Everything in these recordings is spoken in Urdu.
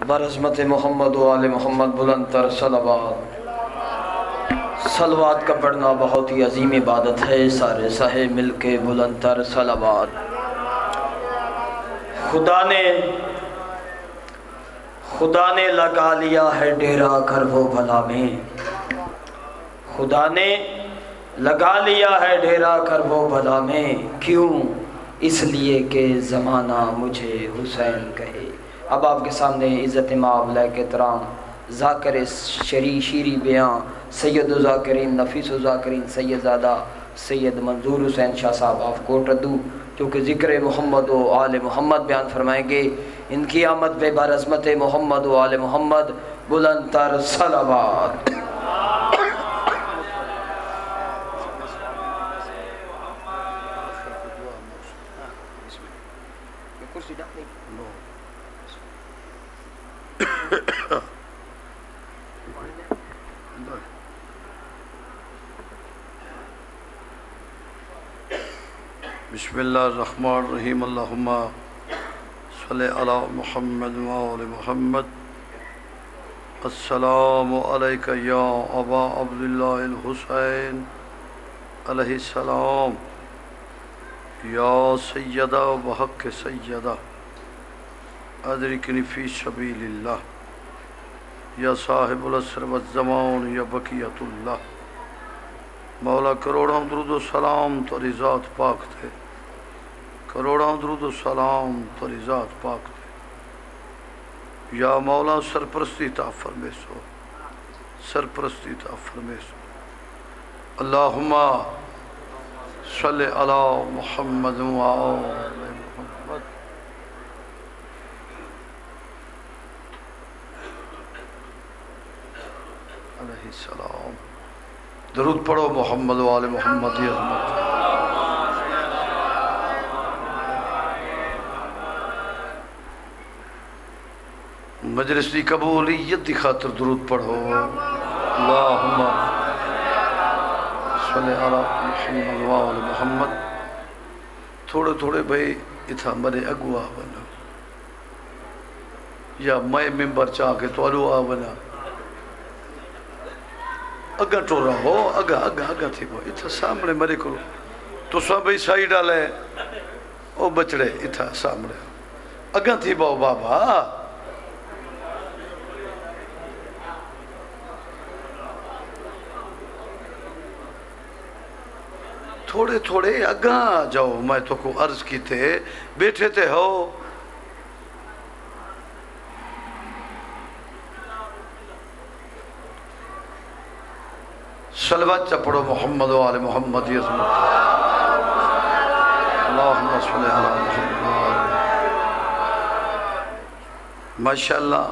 برحمت محمد و آل محمد بلند تر صلوات۔ صلوات کا پڑھنا بہت ہی عظیم عبادت ہے، سارے سہے مل کے بلند تر صلوات۔ خدا نے لگا لیا ہے ڈیرا گھر و بھلا میں، خدا نے لگا لیا ہے ڈیرا گھر و بھلا میں، کیوں؟ اس لیے کہ زمانہ مجھے حسین کہے۔ اب آپ کے سامنے عزت مآب لائق احترام ذاکر شیری بیاں سید الذاکرین نفیس الذاکرین سیدزادہ سید منظور حسین شاہ صاحب آف کوٹ ردو، جو کہ ذکر محمد و آل محمد بیان فرمائیں گے۔ ان کی آمد پہ برحمت محمد و آل محمد بلند تر صلوات۔ بسم اللہ الرحمن الرحیم، اللہم صلی علی محمد و آل محمد۔ السلام علیکہ یا ابا عبداللہ الحسین علیہ السلام، یا سیدہ بحق سیدہ ادرکنی فی سبیل اللہ، یا صاحب العصر والزمان یا بقیت اللہ۔ مولا کروڑوں درود و سلام تیری ذات پاک تھے، کروڑوں درود و سلام تیری ذات پاک تھے۔ یا مولا سرپرستی عطا فرمے سو، سرپرستی عطا فرمے سو۔ اللہم صلی علی محمد و آل محمد۔ علیہ السلام۔ درود پڑھو محمد و آل محمد کی عظمت۔ مجلس کی قبولیت کی خاطر درود پڑھو۔ اللہم صلی علی محمد و آل محمد۔ تھوڑے تھوڑے بھائی اتھا مرے اگو آونا، یا میں ممبر چاہ کے تو الو آونا، اگا ٹورا ہو، اگا تھی وہ اتھا سامنے مرے کرو تو سب بھئی سائی ڈالے او بچڑے اتھا سامنے اگا تھی باؤ بابا۔ تھوڑے تھوڑے اگا جاؤ، میں تو کو عرض کی تھے بیٹھے تھے ہو۔ صلوات چپڑو محمد و آل محمد کی عظمت۔ اللہم صلی علی محمد۔ ماشاءاللہ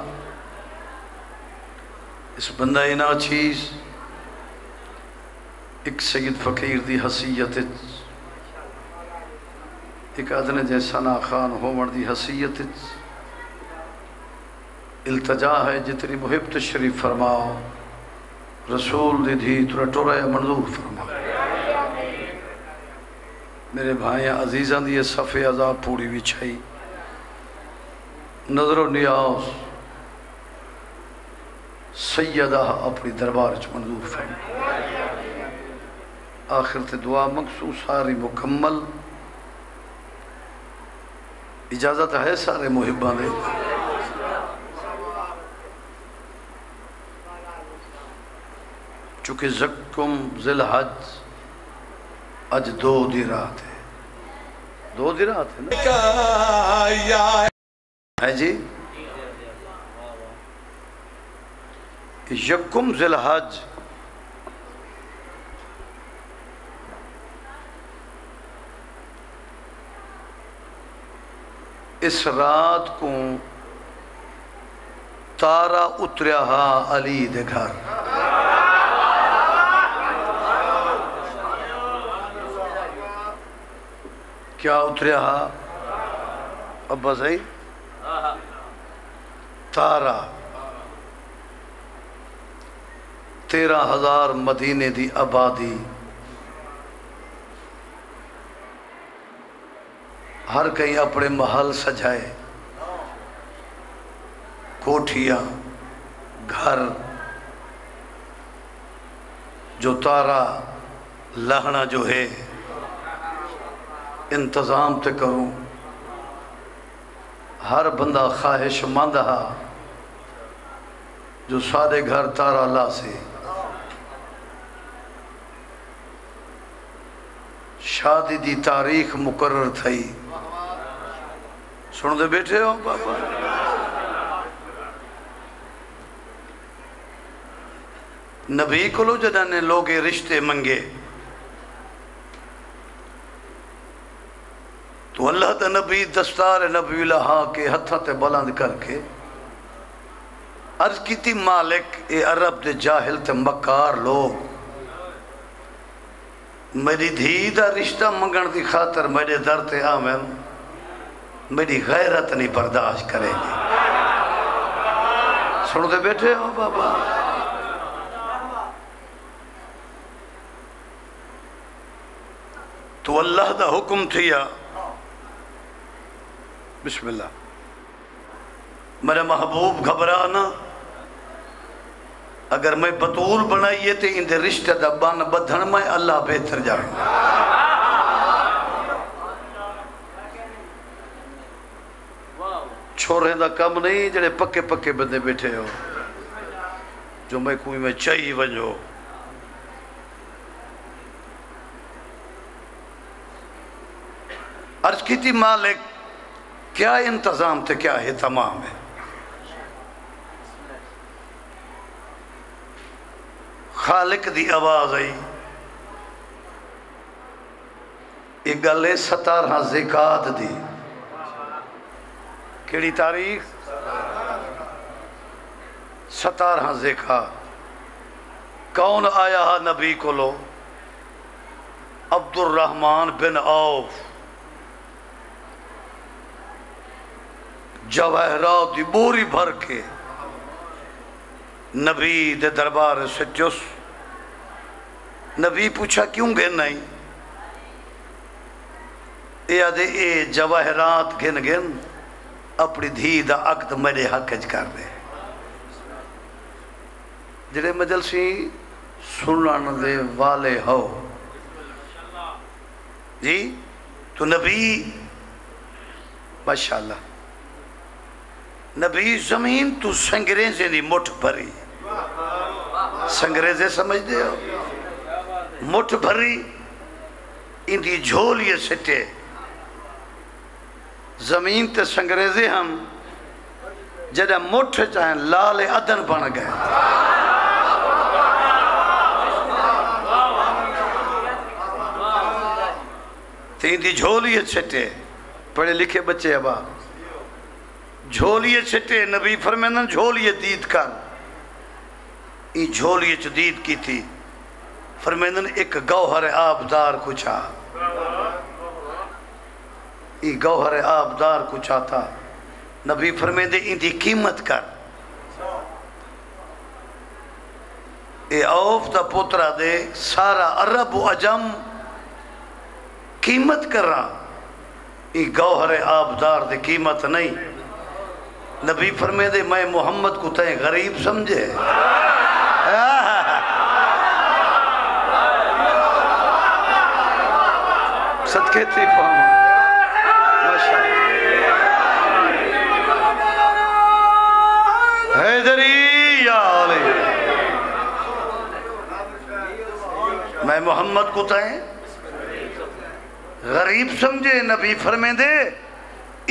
اس بندہ اینا چیز ایک سید فقیر دی حسیت، ایک ادنے جیسا نا خان ہومر دی حسیت التجا ہے، جتنی محب تشریف فرماؤ رسول دی دھی تورا ٹورا منظور فرما۔ میرے بھائیاں عزیزاں دی صفِ عذاب پوری بچھائی، نظر و نیاز سیدہ اپنی دربار چ منظور فرما۔ آخر تے دعا مخصوص ساری مکمل، اجازت ہے سارے محبان دے۔ چونکہ زکم ذی الحج اج دو دی رات ہے، دو دی رات ہے نا ہے جی۔ یکم ذی الحج اس رات کو تارا اتریا ہا علی دے گھر۔ کیا اتریا ہا ابا صحیح؟ تارا 13,000 مدینے دی آبادی، ہر کہیں اپنے محل سجائے، کوٹھیاں، گھر، جو تارا لہنا جو ہے انتظام تے کروں. ہر بندہ خواہش مند ہا جو سارے گھر تارا لا سے. شادی دی تاریخ مقرر تھئی. سن دے بیٹھے ہو بابا؟ نبی کو جدہ نے لوگے رشتے منگے تو اللہ تا نبی دستار نبی لہا کے ہتھاں تے بلند کر کے عرض کی تھی مالک اے عرب دے جاہل تے مکار لوگ میری دھی دا رشتہ منگن دی خاطر میرے در تے آمن میری غیرت نہیں برداشت کرے گی. سنتے بیٹھے ہو بابا؟ تو اللہ دا حکم تھیا بسم اللہ میرے محبوب گھبرانا اگر میں بطول بنائیے تے ان دے رشتہ دا بان بدھن میں اللہ بہتر جائیں. چھوڑے دا کم نہیں جڑے پکے پکے بندے بیٹھے ہو جو میں کوئی میں چاہیے ونجو. عرض کی تھی مالک کیا انتظام تھے کیا ہے تمام ہے. خالق دی آواز آئی ایک گلے 17 زکات دی. کیڑی تاریخ؟ 17 زکات. کون آیا ہا نبی کو لو؟ عبد الرحمن بن عوف. جواہرات دی بوری بھر کے نبی دے دربار سے جس. نبی پوچھا کیوں گن نہیں؟ اے آدھے اے جواہرات گن گن اپنی دھی دا عقد میرے حق اج کر دے. جڑے مجلسی سنن دے والے ہو جی تو نبی ماشاءاللہ نبی زمین تو سنگریزیں دی مٹھ بھری. سنگریزیں سمجھ دے ہو؟ مٹھ بھری ان دی جھولیے سٹے. زمین تے سنگریزیں ہم جدہ مٹھ چاہیں لال عدن بن گئے. تے ان دی جھولیے سٹے. پڑھے لکھے بچے ابا جھولیے چھٹے. نبی فرمیندن جھولیے دید کر. ای جھولیے چ دید کی تھی. فرمیندن ایک گوہر آبدار کچھ آ. ای گوہر آبدار کچھ آتا. نبی فرمیندن ان دی قیمت کر. اے عوف دا پترہ دے سارا عرب و عجم قیمت کر رہا. ای گوہر آبدار دے قیمت نہیں. نبی فرمے دے میں محمد کو تائیں غریب سمجھے. صدقے تھی فہم حیدری یا علی. میں محمد کو تائیں غریب سمجھے. نبی فرمے دے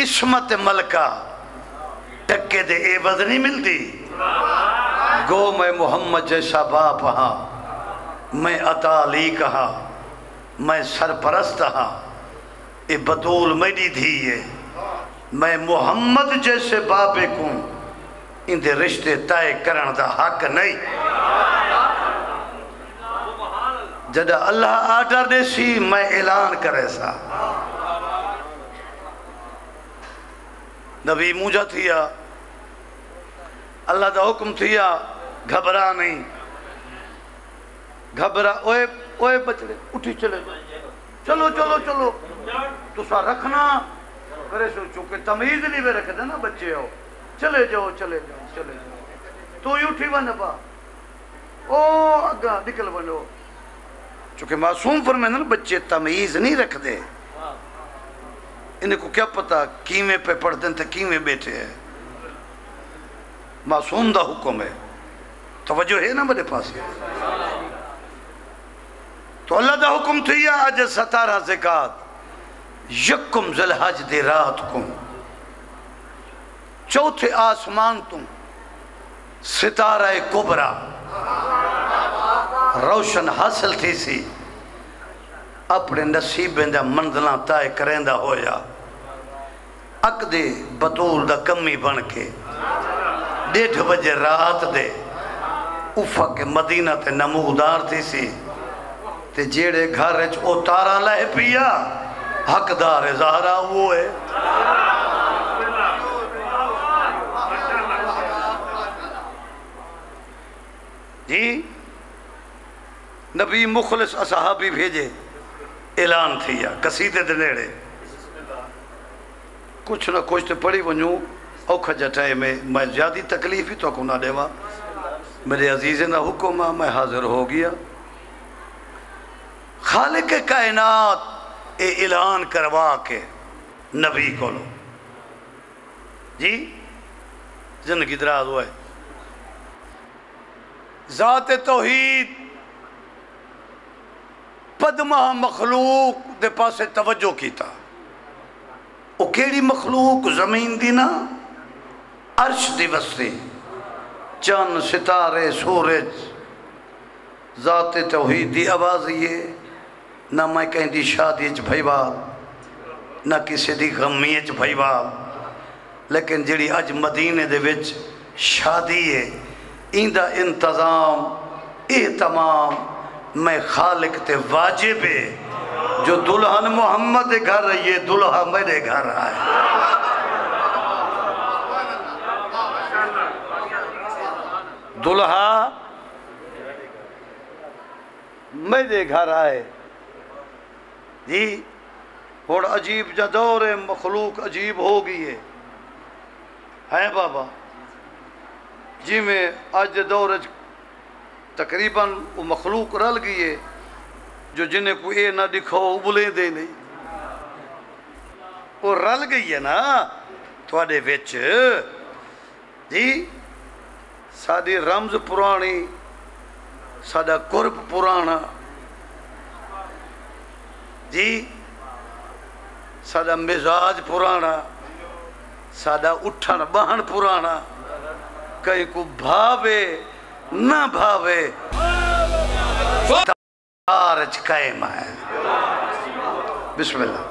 عصمت ملکہ ٹکے دے عوض نہیں ملتی. گو میں محمد جیسا باپ ہاں. میں عطا علی کہا. میں سرپرست ہاں. اے بطول میری دھی ہے. میں محمد جیسے باپ کو ان دے رشتے طے کرن دا حق نہیں. جدہ اللہ آرڈر دے سی میں اعلان کرے سا. نبی موجہ تھیا اللہ دا حکم تھیا گھبرا نہیں. گھبرا اوے بچڑے اٹھی چلے چلو چلو چلو تو سا رکھنا کرے سو چونکہ تمیز نہیں بے رکھ دے نا بچے ہو. چلے جاؤ چلے جاؤ چلے جاؤ، تو ہی اٹھی ون با او اگا نکل بنو، چونکہ معصوم فرمائے نا بچے تمیز نہیں رکھ دے، انہیں کو کیا پتا کیویں پہ پڑھتے ہیں تو کیویں بیٹھے ہیں، معصوم دا حکم ہے، توجہ ہے نا میرے پاس، تو اللہ دا حکم تھی آج 17 زکات یکم ذوالحج دی رات کو چوتھے آسمان تم ستارہ کبرا روشن حاصل تھی سی، اپنے نصیبیں دا منزلہ طے کریندا ہویا، اک دے بطول دا کمی بن کے 1:30 بجے رات دے افق مدینہ تے نمودار تھی سی، تے جیڑے گھر وچ او تارا لہ پیا حقدار زہرا وہ ہے، جی نبی مخلص اصحابی بھیجے، اعلان تھیا قصیدے دے نیڑے کچھ نہ کچھ تو پڑھی ونجوں اوکھا جٹائے میں زیادی تکلیف ہی تو کو نہ دیوا، میرے عزیز نہ حکم میں حاضر ہو گیا، خالق کائنات اے اعلان کروا کے نبی کو لو جی زندگی دراز ہوئے، ذات توحید پدمہ مخلوق دے پاسے توجہ کیتا، او کیڑی مخلوق زمین دی نا عرش دی وسطی چند ستارے سورج، ذات توحید دی آواز یہ نہ میں کہیں دی شادی اچ بھائیوا نہ کسی دی غمی اچ بھائیوا، لیکن جڑی اج مدینے دے وچ شادی ہے ایندہ انتظام اہتمام میں خالق تے واجب ہے، جو دلہن محمد دے گھر ہے یہ دلہا میرے گھر آئے، دلہا میرے گھر آئے جی، اور عجیب جا دور ہے، مخلوق عجیب ہو گئی ہے بابا جی، میں آج دور تقریباً وہ مخلوق رل گئی ہے جو جنہیں کو اے نہ دکھاؤ ابلیں دے نہیں، وہ رل گئی ہے نا تھوڑے وچ جی، سادی رمز پرانی سادہ قرب پرانا جی، سادہ مزاج پرانا سادہ اٹھن بہن پرانا، کہیں کو بھاوے نہ بھاوے تارج قائم ہے، بسم اللہ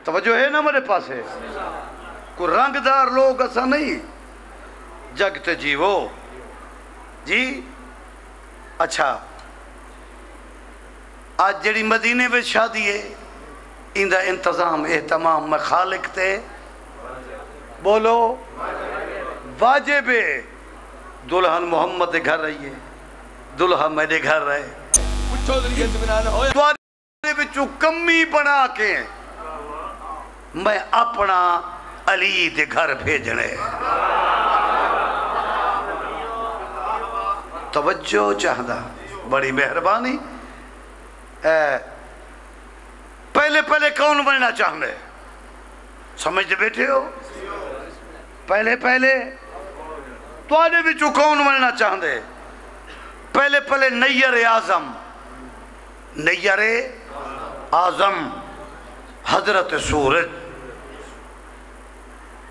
توجہ ہے نا میرے پاس ہے، کوئی رنگدار لوگ ایسا نہیں جگتے جیو جی، اچھا آج جڑی مدینے میں شادی ہے اندہ انتظام اہتمام میں خالق تے بولو واجب ہے، دلہن محمد دے گھر رہیے دلہا میرے گھر رہے، دوارے بچو کمی بنا کے میں اپنا علی دے گھر بھیجنے، توجہ چاہدہ بڑی مہربانی، پہلے کون بننا چاہنے سمجھتے بیٹھے ہو، پہلے توڑے بچو کون بننا چاہنے، پہلے نیر اعظم حضرت سورج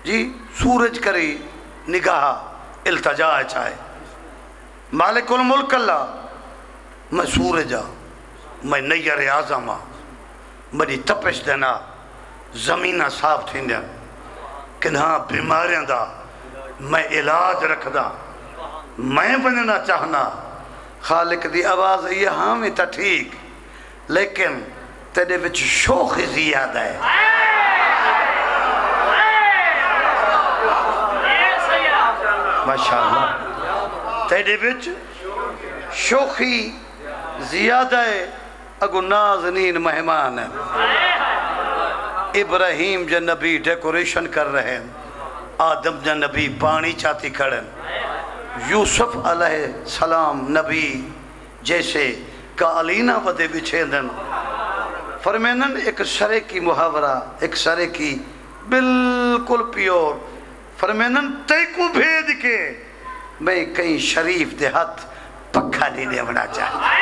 جی، سورج کری نگاہ التجا چاہے، مالک الملک اللہ میں سورجا میں نیر اعظم میری تپش دینا زمینہ صاف تھی دیا کہ ہاں بیماریاں دا میں علاج رکھ دا، میں بننا چاہنا، خالق دی آواز یہ ہاں میں تا ٹھیک لیکن تیرے وچ شوق زیادہ ہے، ماشاءاللہ تیرے وچ شوخی زیادہ ہے، اگو نازنین مہمان ہیں، ابراہیم جو نبی ڈیکوریشن کر رہے ہیں، آدم جا نبی پانی چاہتی کھڑن، یوسف علیہ السلام نبی جیسے کالینا ودے بچھے دن، فرمینن ایک سرے کی محاورہ، ایک سرے کی بالکل پیور، فرمینن تے کو بھید کے میں کہیں شریف دے ہاتھ پکھا نہیں دیونا چاہتا۔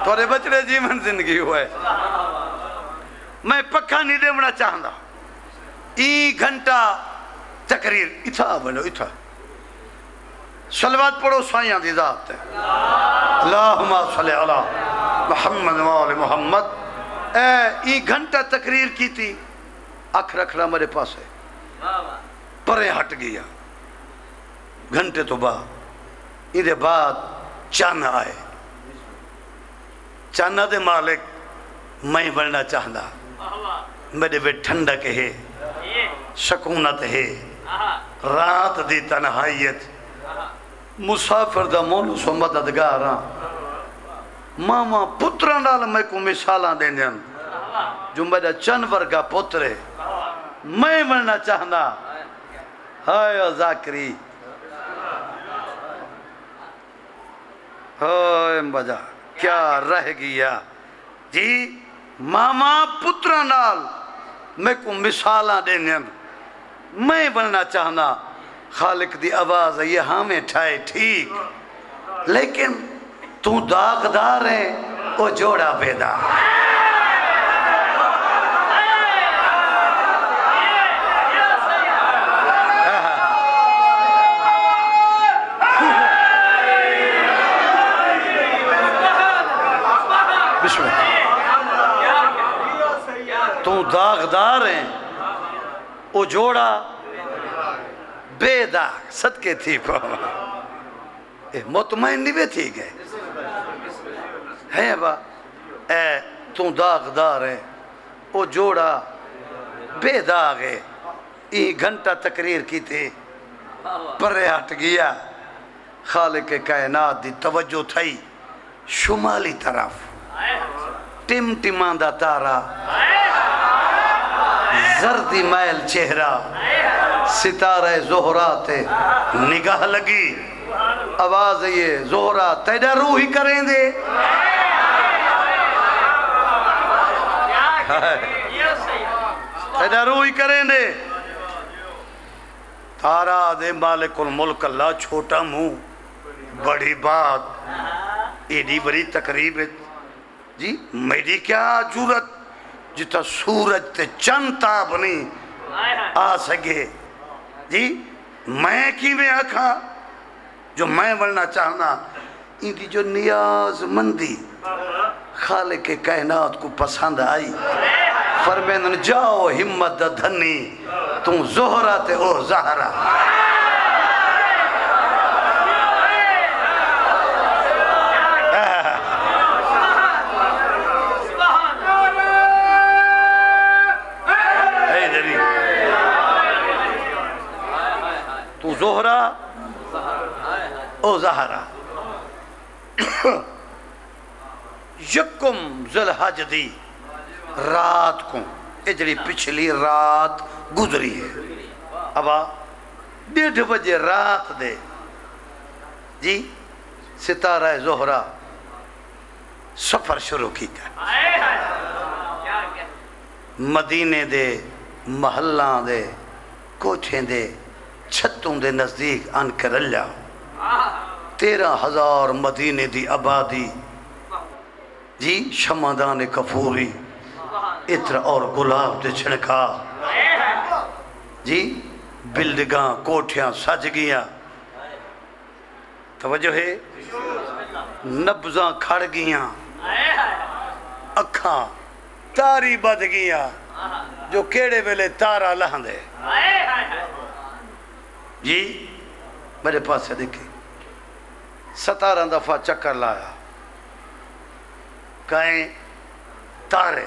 تورے بچڑے جیون زندگی ہوئے، میں پکھا نہیں دیونا چاہتا۔ ای گھنٹہ تقریر اتھا بنو اتھا صلوات پڑھو سائیاں دی ذات ہے، اللہم صلی علی محمد وآل محمد۔ ای گھنٹہ تقریر کی تھی، اکھ رکھنا میرے پاس ہے، پرے ہٹ گیا گھنٹے تو بعد، ادھے بعد چاند آئے، چاند دے مالک میں بننا چاہتا، میرے بے ٹھنڈک ہے، سکونت ہے، رات دی تنہائیت، مسافر دا مونس و مددگاراں، ماما پتران ڈال میں کو مثالاں دیں جن، جو میرا چند ورگا پترے میں بننا چاہتا۔ ہائے ذاکری، ہائے بجا کیا رہ گیا جی، ماما پتران ڈال میں کو مثالاں دیں جن، میں بننا چاہنا۔ خالق دی آواز ہے یہ ہمیں ٹھائے ٹھیک، لیکن تو داغدار ہے وہ جوڑا بیدا۔ بسم اللہ، تو داغدار ہے وہ جوڑا بے داغ، صدقے تھی کو مطمئن نہیں بے تھی گئے ہے با، تو داغدار ہے وہ جوڑا بے داغ ہے۔ ای گھنٹہ تقریر کی تھی، پرے ہٹ گیا، خالق کائنات دی توجہ تھئی شمالی طرف، ٹم ٹمان دا تارا، زردی میل چہرہ، ستارہ زہرہ تے نگاہ لگی، آواز یہ زہرہ تیرا روحی کریں دے، تیرا روحی کریں دے، تارا دے مالک الملک اللہ، چھوٹا منہ بڑی بات، ایڈی بڑی تقریب ہے جی، میری کیا جرت جتا سورج تے چند تاب نہیں آ سکے جی، میں کی میں آکھا جو میں بننا چاہنا، ان کی جو نیاز مندی خالق کائنات کو پسند آئی، فرمین جاؤ ہمت دھنی تم زہرہ تے او زہرہ۔ تو زہرہ او زہرہ، یکم ذوالحج دی رات کو، اجڑی پچھلی رات گزری ہے، ابا 1:30 بجے رات دے جی ستارہ زہرہ سفر شروع کیتا، مدینے دے محلان دے کوٹھیں دے چھتوں دے نزدیک ان کر اللہ، 13,000 مدینے دی آبادی جی، شمعدان کفوری عطر اور گلاب دے چھڑکا جی، بلڈگاں کوٹھیاں سج گیاں، توجہ ہے، نبضاں کھڑ گیاں، اکھاں تاری بد گیاں، جو کیڑے ویلے تارا لہن دے جی، میرے پاس سے دیکھیں 17 دفعہ چکر لایا، کہیں تارے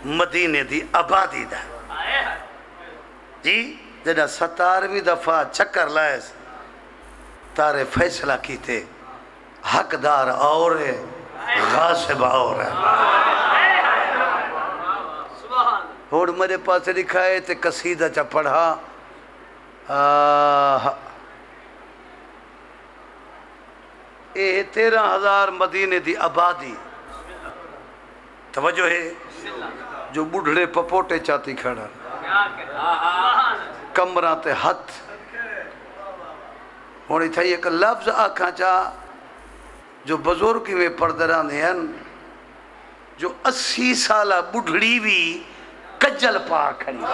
مدینے دی آبادی دا جی، جنہا 17ویں دفعہ چکر لائے تارے فیصلہ کیتے، حقدار اور غاصب اور ہے ہوڑ میرے پاس لکھا ہے تے قصیدہ چا پڑھا اے 13,000 مدینے دی آبادی توجہ ہے جو بڑھڑے پپوٹے چاہتی کھڑا کمرہ تے ہتھ ہونی تھا ایک لفظ آکھاں چاہ جو بزرگی میں پردران ہیں جو 80 سالہ بڑھڑی بھی کجل پا کھڑی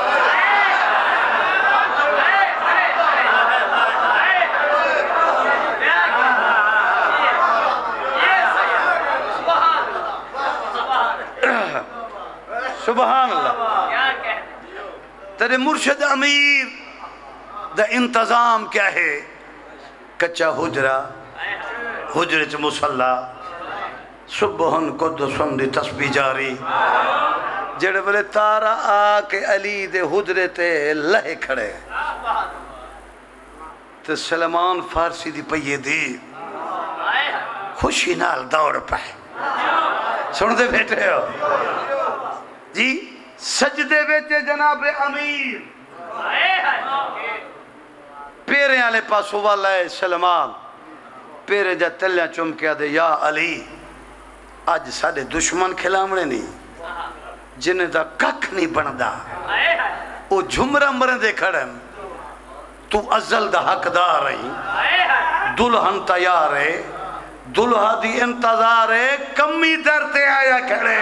سبحان اللہ تیرے مرشد امیر دا انتظام کیا ہے کچا حجرہ حجرے چ مسلح سبحان قدسن دی تسبیح جاری جڑے بلے تارا آ کے علی دے حجرے تے لہے کھڑے تے سلمان فارسی دی پئیے دی خوشی نال دوڑ پائے سن دے بیٹھے ہو جی سجدے بیٹے جناب امیر پیرے آلے پاسو والا ہے سلمان پیرے جا تلیاں چمکیا دے یا علی آج ساڑے دشمن کھلامنے نہیں جنہیں دا کک نہیں بندہ او جھمرہ مرندے کھڑن تو ازل دا حق دار رہی دلہن تیار ہے دلہا دی انتظار ہے کمی درتے آیا کھڑے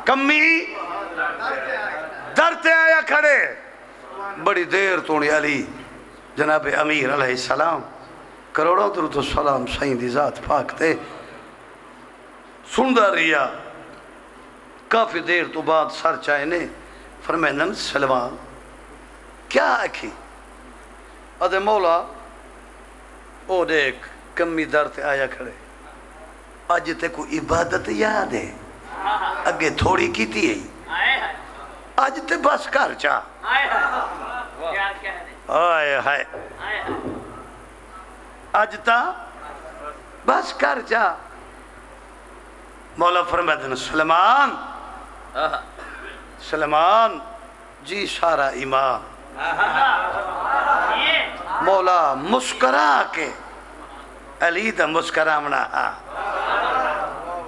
کمی درتے آیا کھڑے بڑی دیر تونی علی جناب امیر علیہ السلام کروڑوں درود و سلام سائیں دی ذات پاک تے سندہ ریا کافی دیر تو بعد سر چاہنے فرمینن سلمان کیا اکھی ادھے مولا او دیکھ کمی درتے آیا کھڑے آج تے کو عبادت یاد ہے اگے تھوڑی کی تھی آج تے بس کر چاہ آئے ہائے آج تا بس کر چاہ مولا فرمائے سلمان سلمان جی سارا ایمان مولا مسکرا کے علی دا مسکرا منا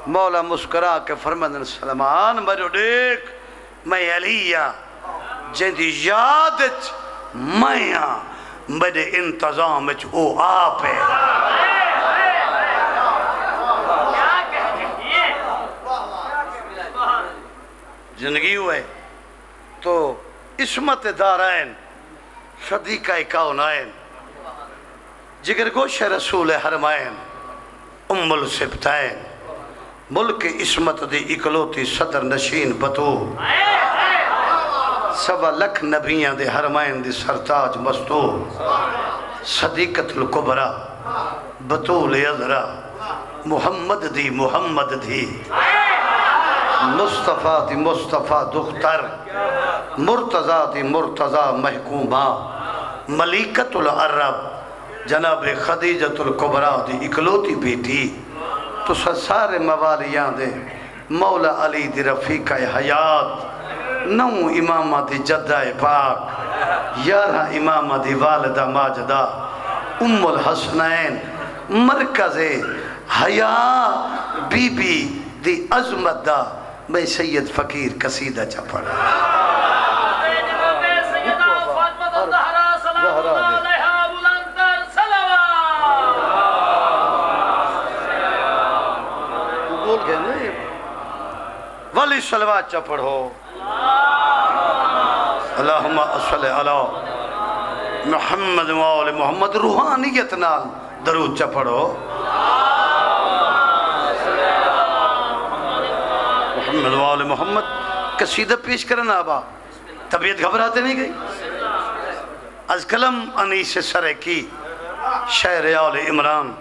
مولا مسکرا کے فرمائے سلمان مجھو دیکھ میں علیہ جیندی یادت میں میرے انتظام او آپ ہے زندگی ہوئے تو عصمت دارین صدیقہ کونین جگر گوش رسول حرمین ام السبتین ملک عصمت دی اکلوتی صدر نشین بطو سوا لکھ نبیان دے حرمین دی سرتاج مستو صدیقت القبرہ بطول یذرہ محمد دی مصطفیٰ دی مصطفیٰ دختر مرتضیٰ دی مرتضیٰ محکومہ ملیکت العرب جناب خدیجت القبرہ دی اکلوتی بیٹی تو سارے موالیاں دے مولا علی دی رفیقہ حیات نو امامہ دی جدہ پاک 11 امامہ دی والدہ ماجدہ ام الحسنین مرکز حیا بی بی دی عظمت دا میں سید فقیر قصیدہ چا پڑھا ولی صلوات چا پڑھو اللہم صلی علی محمد وآل محمد روحانیت نال درود چا پڑھو محمد وآل محمد قصیدہ پیش کرنا آبا طبیعت گھبراتے نہیں گئی از کلم انیس سرے کی شعر آل عمران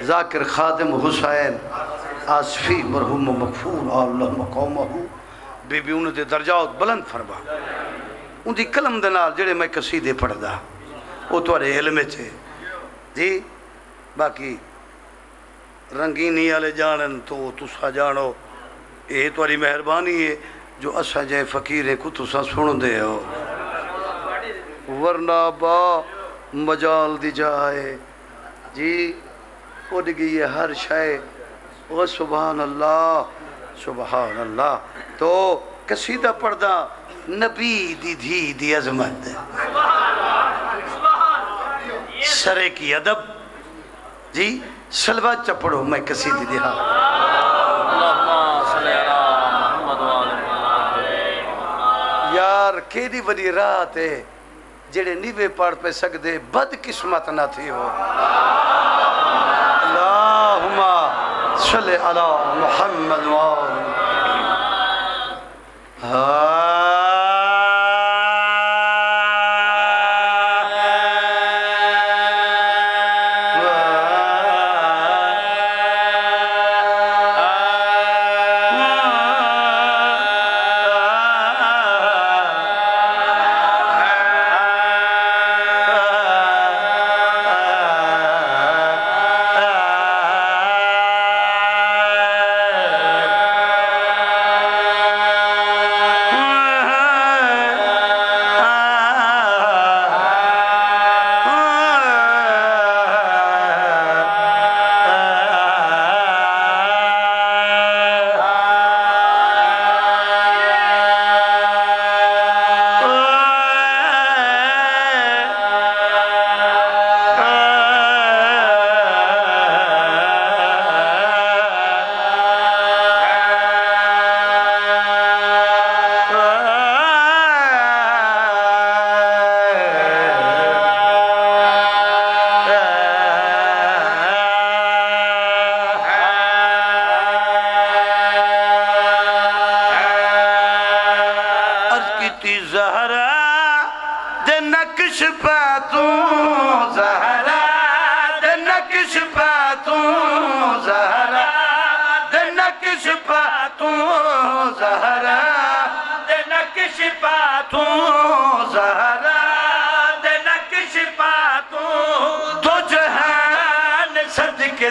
ذاکر خادم حسین آصفی مرحوم مغفور اللہ مقامہ بی بی انہوں دے درجات بلند فرما ان دی کلم دے نال جڑے میں قصیدے پڑھ دا وہ توارے علم چھے جی باقی رنگینی والے جانن تو تسا جانو یہ تواری مہربانی ہے جو اسا جائے فقیریں کو تسا سن دے ہو ورنہ با مجال دی جائے جی اڑ گئی ہے ہر شے وہ سبحان اللہ تو قصیدہ پڑھدا نبی دی دھی دی عظمت سرے کی ادب جی سلوات چپڑو میں قصیدی دی ہاں یار کیڑی بڑی رات ہے جڑے نیوے پڑھ پہ سکدے بد قسمت نہ تھی ہو اللہم صلی علی محمد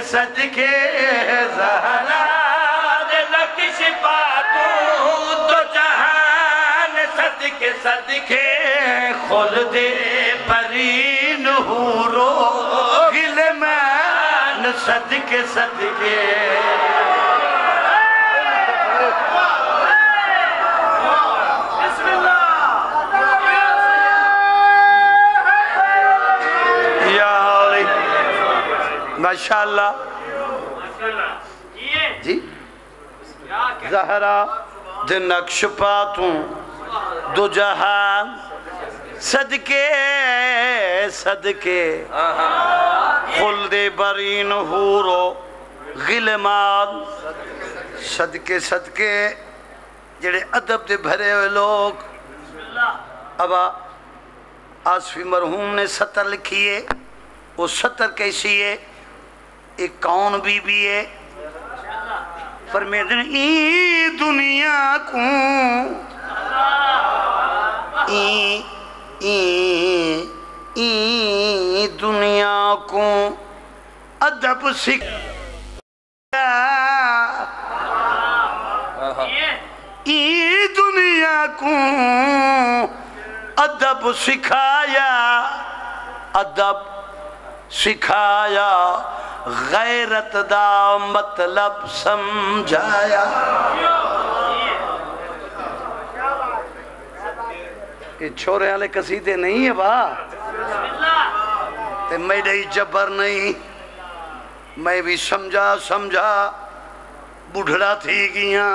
صدقے زہرا دے نقش پاتوں تو جہان صدقے خلد برین حورو غلمان صدقے بسم اللہ یا علی ماشاءاللہ جی زہرا دے نقش پاتوں دو جہان صدقے خلد برین حورو غلمان صدقے جڑے ادب دے بھرے ہوئے لوگ ابا آصفی مرحوم نے سطر لکھی ہے وہ سطر کیسی ہے ایک کون بی بی ہے فرمیدن ای دنیا کو ای دنیا کو ادب سکھایا ای دنیا کو ادب سکھایا غیرت دا مطلب سمجھایا یہ چھوڑے والے قصیدے نہیں ہے با تے میڈی جبر نہیں میں بھی سمجھا بڑھڑا تھی گیاں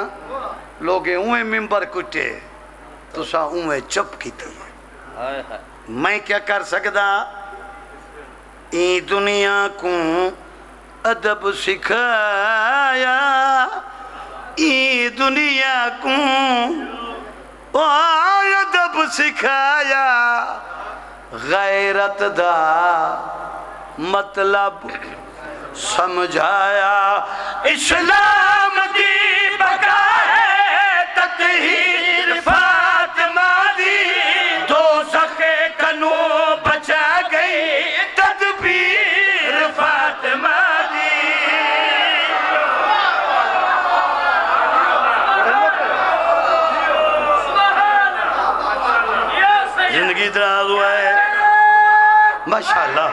لوگے اوہیں ممبر کٹے تو سا اوہیں چپ کی تھی میں کیا کر سکتا ای دنیا کو ادب سکھایا ای دنیا کو ادب سکھایا غیرت دا مطلب سمجھایا اسلام دی بقا ہے تطہیر فاطمہ دی دوزخ کنو بچا گئی تدبیر فاطمہ دی زندگی دراز ہوا ہے ماشاءاللہ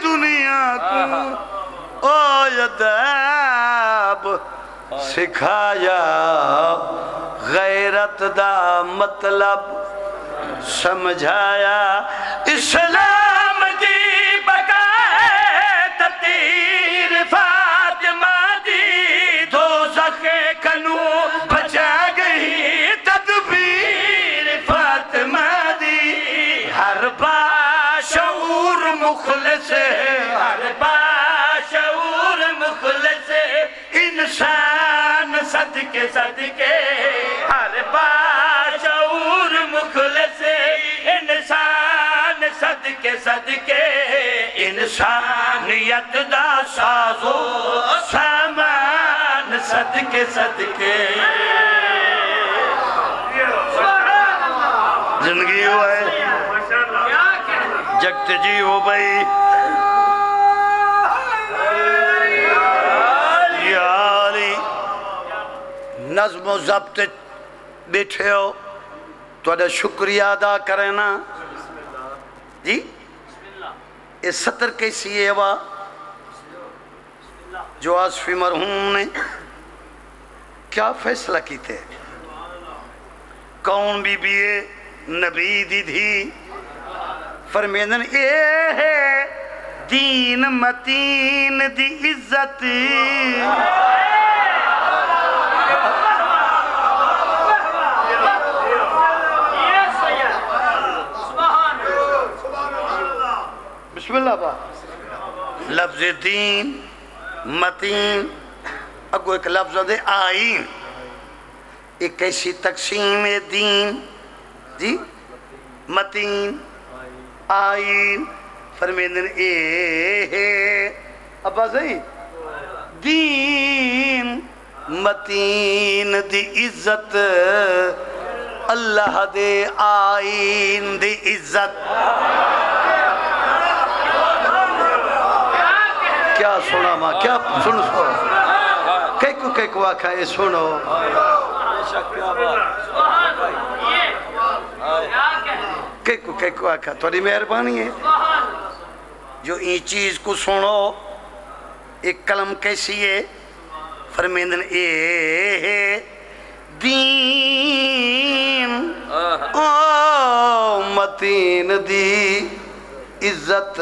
دنیا کو ادب سکھایا غیرت دا مطلب سمجھایا اسلام دی بقا ہے تطہیر فاطمہ دی دوزخ کنو بچا گئی تدبیر فاطمہ دی ہر باشعور مخلص ہر باشعور مخلص انسان صدقے صدقے ہر باشعور مخلص انسان صدقے صدقے انسانیت دا سازو سامان صدقے صدقے زندگی ہوئے جگت جی ہو بھئی یاری نظم و ضبط بیٹھے ہو تو ادا شکریہ ادا کرنا جی یہ سطر کیسی ہے وا جو آصفی مرحوم نے کیا فیصلہ کی تھے کون بی بی نبی دی دھی فرمیدن اے ہے دین متین دی عزت بسم اللہ با لفظ دین متین اگو ایک لفظ دے آئین ایک ایسی تقسیم دین جی متین آئین فرمیدن اے ہے ابا صحیح دین متین دی عزت اللہ دے آئین دی عزت کیا سنا ماں کیا سنو کئی کو آکھا ہے سنو کئی کو آکھا تھوڑی مہربانی ہے جو این چیز کو سنو ایک کلم کیسی ہے فرمیندن اے ہے دین متین دی عزت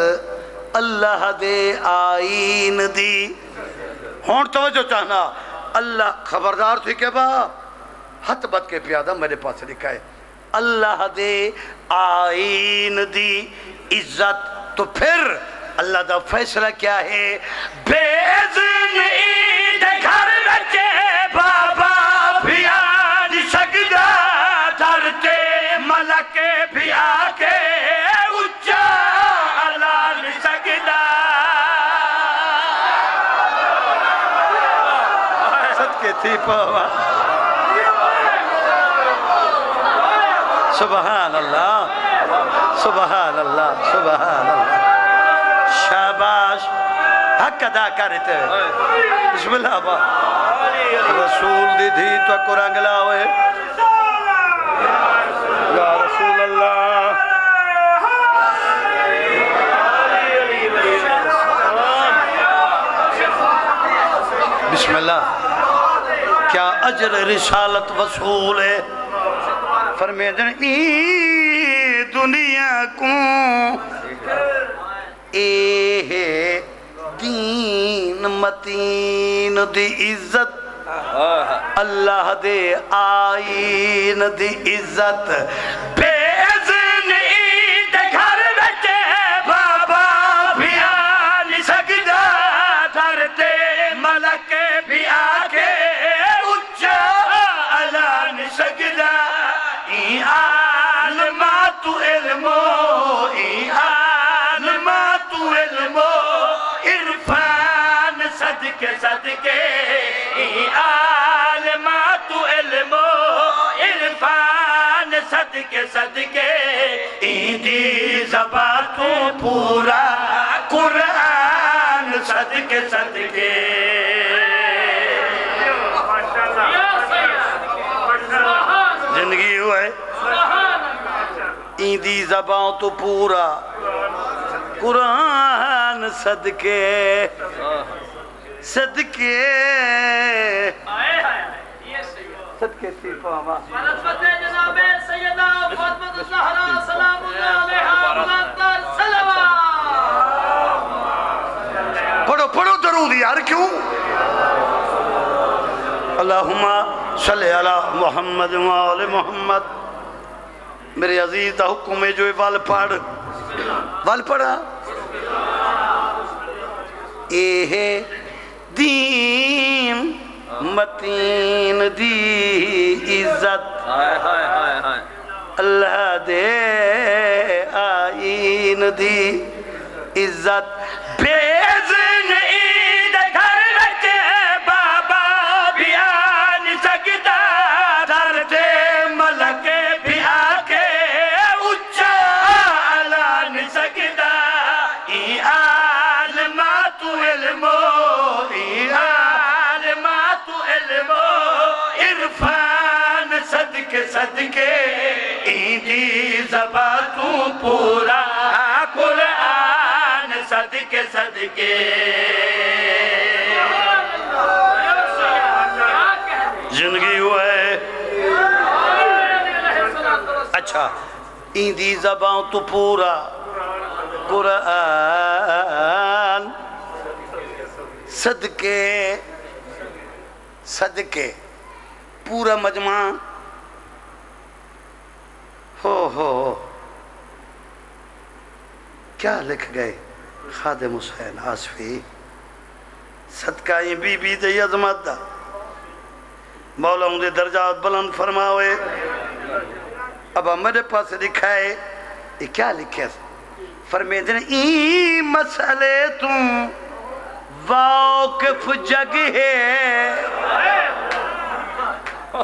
اللہ دے آئین دی ہون توجہ چاہنا اللہ خبردار تھی کہ با ہاتھ بد کے پیادہ میرے پاس لکھا ہے اللہ دے آئین دی عزت تو پھر اللہ دا فیصلہ کیا ہے بے اذن عید گھر رچے بابا بھی آج سجدہ دھرتے ملک بھی آکے اچھا علال سجدہ صدقے تھی پاوا سبحان اللہ سبحان اللہ سبحان اللہ شاباش حق ادا کرتے بسم اللہ با رسول دی دھی تو قرآن گلا ہوئے یا رسول اللہ بسم اللہ کیا اجر رسالت وصول ہے فرمیدن ای دنیا کو اے ہے دین متین دی عزت اللہ دے آئین دی عزت بے اذن عید گھر رچے بابا بھی آن سجدہ دھرتے ملک بھی آکے اچھا علان سجدہ ای عالمات علمو ای صدقے عالمات علم و عرفان صدقے صدقے دی زبان تو پورا قرآن صدقے صدقے زندگی ہوئے دی زبان تو پورا قرآن صدقے صدقے صدقے صرفہ ہمارا جناب سیدہ فاطمہ الزہرا سلام اللہ علیہا ملاتر سلوات پڑھو پڑھو درود یار کیوں اللہم صلی علی محمد وآل محمد میرے عزیز دا حکم ہے جو وال پڑھ وال پڑھا اے دین متین دی عزت اللہ دے آئین دی عزت بیزن عید گھر رکھے بابا بیان سکتا دردے ملک بھی آکے اچھا علان سکتا ای عالمات علم و صدقے ایندی زبان تو پورا قرآن صدقے صدقے زندگی ہوئے اچھا ایندی زبان تو پورا قرآن صدقے صدقے پورا مجمع ہو کیا لکھ گئے خادم حسین آصفی صدقہ یہ بی بی دے عظمت دا مولا ہوں دے درجات بلند فرماوے اب میرے پاس لکھائے یہ کیا لکھے فرمائے دن ای مسئلے تم واقف جگ ہے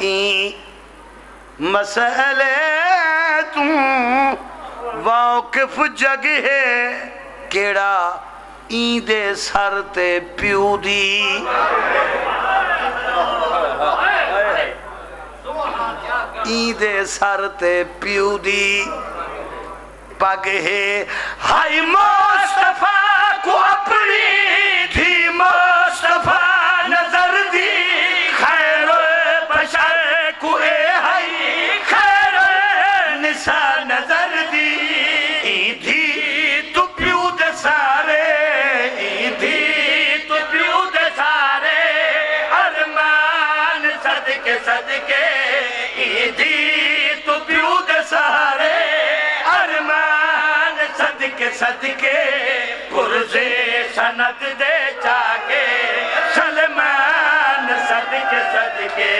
ای مسئلے تم واقف جگ ہے کیڑا این دے سر تے پیو دی این دے سر تے پیو دی پگ ہے ہائی مصطفیٰ کو اپنی تھی مصطفیٰ نظر دی خیر بشر کو اے ہائی خیر نسا نظر دی ایدھی تو پیو دے سارے ایدھی تو پیو دے سارے ارمان صدقے صدقے ایدھی تو پیو دے سارے ارمان صدقے صدقے پرزے سند دے چاکے سلمان صدقے صدقے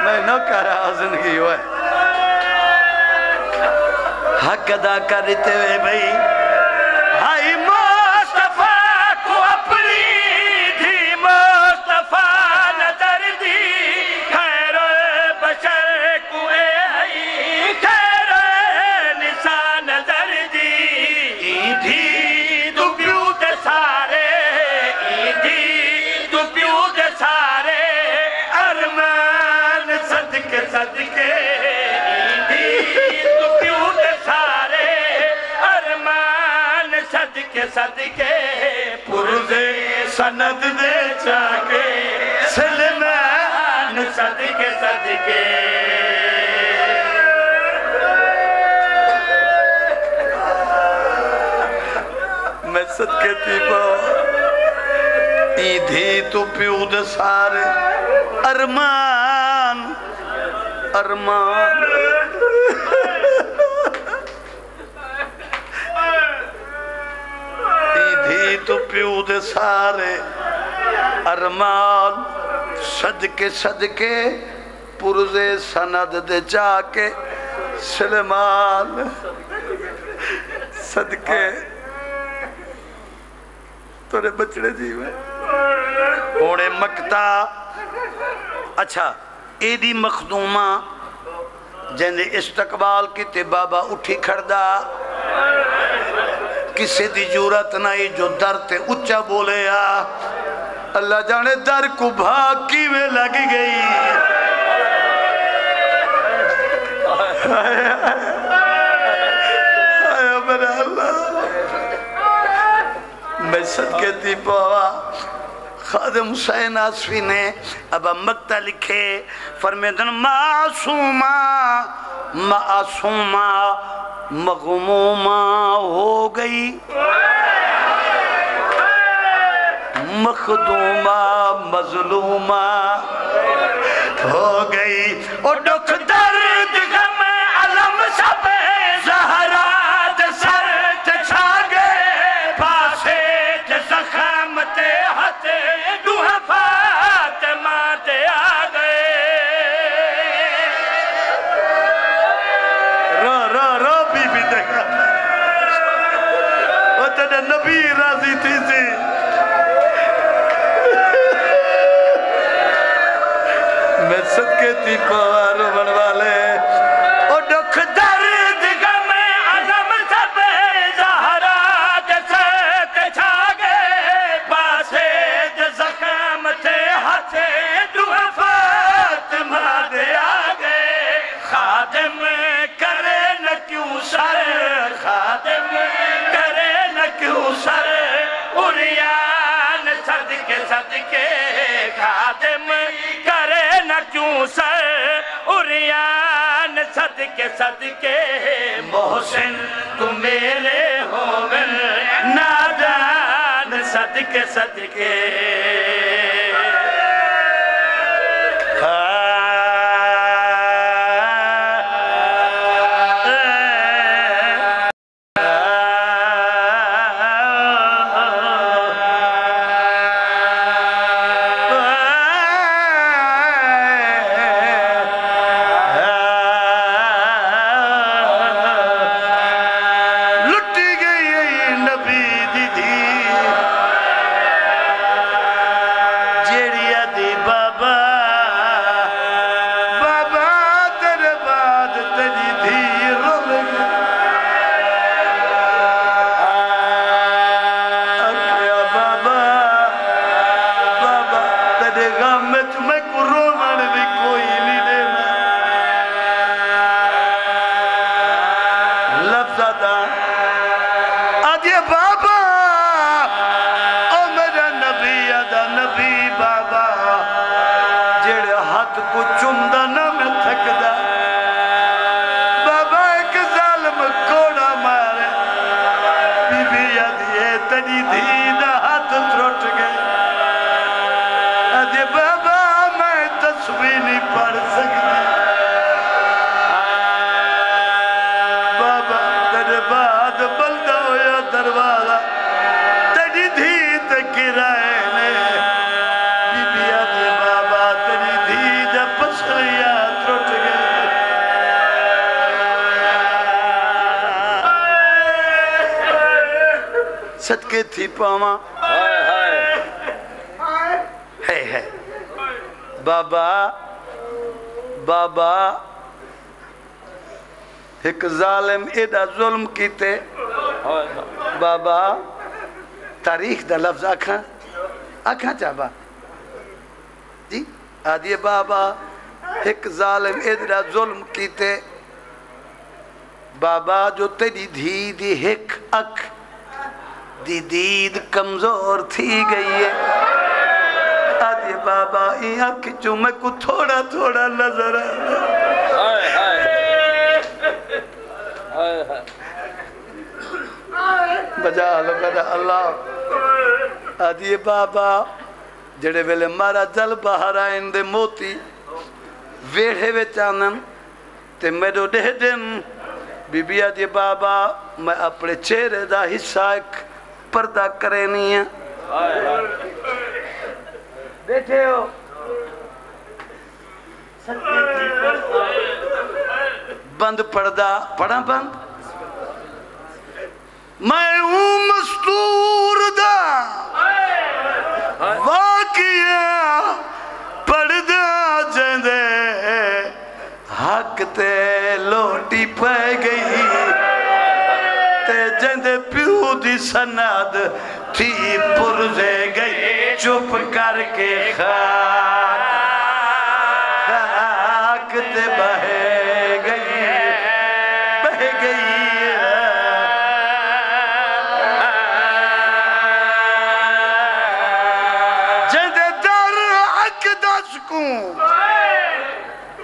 میں نہ کہہ رہا زندگی ہوئے حق ادا کرتے ہوئے بھئی ہائی مصطفیٰ کو اپنی تھی مصطفیٰ نظر دی خیر بشر کو اے ہائی خیر نسا نظر دی ایدھی تو پیو دے سارے ایدھی تو پیو دے سارے ارمان صدقے صدقے ایدھی تو پیو دے سارے ارمان صدقے صدقے پرزے سند دے چاکے سلمان صدقے صدقے میں صدقے تھی پاؤں ایدھی تو پیو دے سارے ارمان ارمان ایدھی تو پیو دے سارے ارمان صدقے صدقے پرزے سند دے جا کے سلیمان صدقے توڑے بچڑے جی میں اوڑے مکتا اچھا ایدی مخدومہ جن استقبال کی تے بابا اٹھی کھڑدا کسے دی جورت نہیں جو در تے اچھا بولے یا اللہ جانے در کو بھاکی میں لگ گئی آیا میرا اللہ میں صدقے دی پاوا خادم حسین آصفی نے اب مکتہ لکھے فرمیدن معصومہ معصومہ مغمومہ ہو گئی مخدومہ مظلومہ ہو گئی اور دکھ درد غم علم سب زہرات سر چھا گئے پاسے زخم تے ہاتھ دوہ فاطمہ تے آ گئے رو بی بی دیکھا وہ تیرے نبی راضی تھی سی میں صدقے تھی پوار بنوالے اور دکھ درد غم علم سب زہرات ست چھا گئے پاسے زخم تے ہاتھ دوہ فاطمہ دے آ گئے خادم کرے نہ کیوں سر خادم کرے نہ کیوں سر عریان صدقے صدقے خادم کرے نہ کیوں سر عریان صدقے صدقے محسن تو میرے ہوون نادان صدقے صدقے صدقے تھی پاما ہے بابا بابا ایک ظالم ایڈا ظلم کیتے بابا تاریخ دا لفظ آکھاں چاہبا جی آدھیے بابا ایک ظالم ایڈا ظلم کیتے بابا جو تیری دھی دی ایک اکھ دی دید کمزور تھی گئی ہے آدھے بابا یہ آنکھ جو میں کو تھوڑا تھوڑا نظر بجا اللہ آدھے بابا جڑے ویلے مارا جل باہر آئیں دے موتی ویڑھے وے چانن تے میرو دے دن بی بی آدھے بابا میں اپنے چہرے دا حصہ ایک پردہ کرے نہیں ہے بیٹھے ہو بند پڑھدا پڑھا بند میں ہوں مستور دا واقعہ پڑھدا جندے حق تے لوٹی پہ گئی تے جندے پیو دی سند تھی پرزے گئی چپ کر کے خاک تے بہے گئی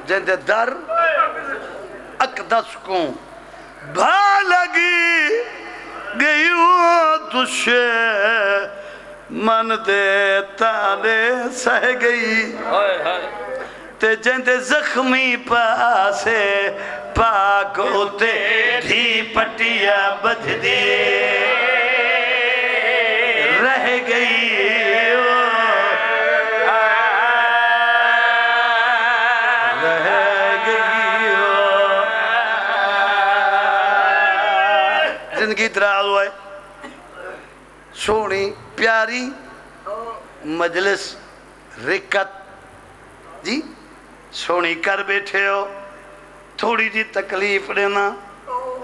جندے در اقدس کو بھا لگی گئی وہ دشے من دے تالے سہ گئی تے جندے زخمی پاسے پاک ہوتے دھی پٹیا بدھ دیے رہ گئی زندگی دراز ہوئے سونی پیاری مجلس رکت جی سونی کر بیٹھے ہو تھوڑی جی تکلیف دینا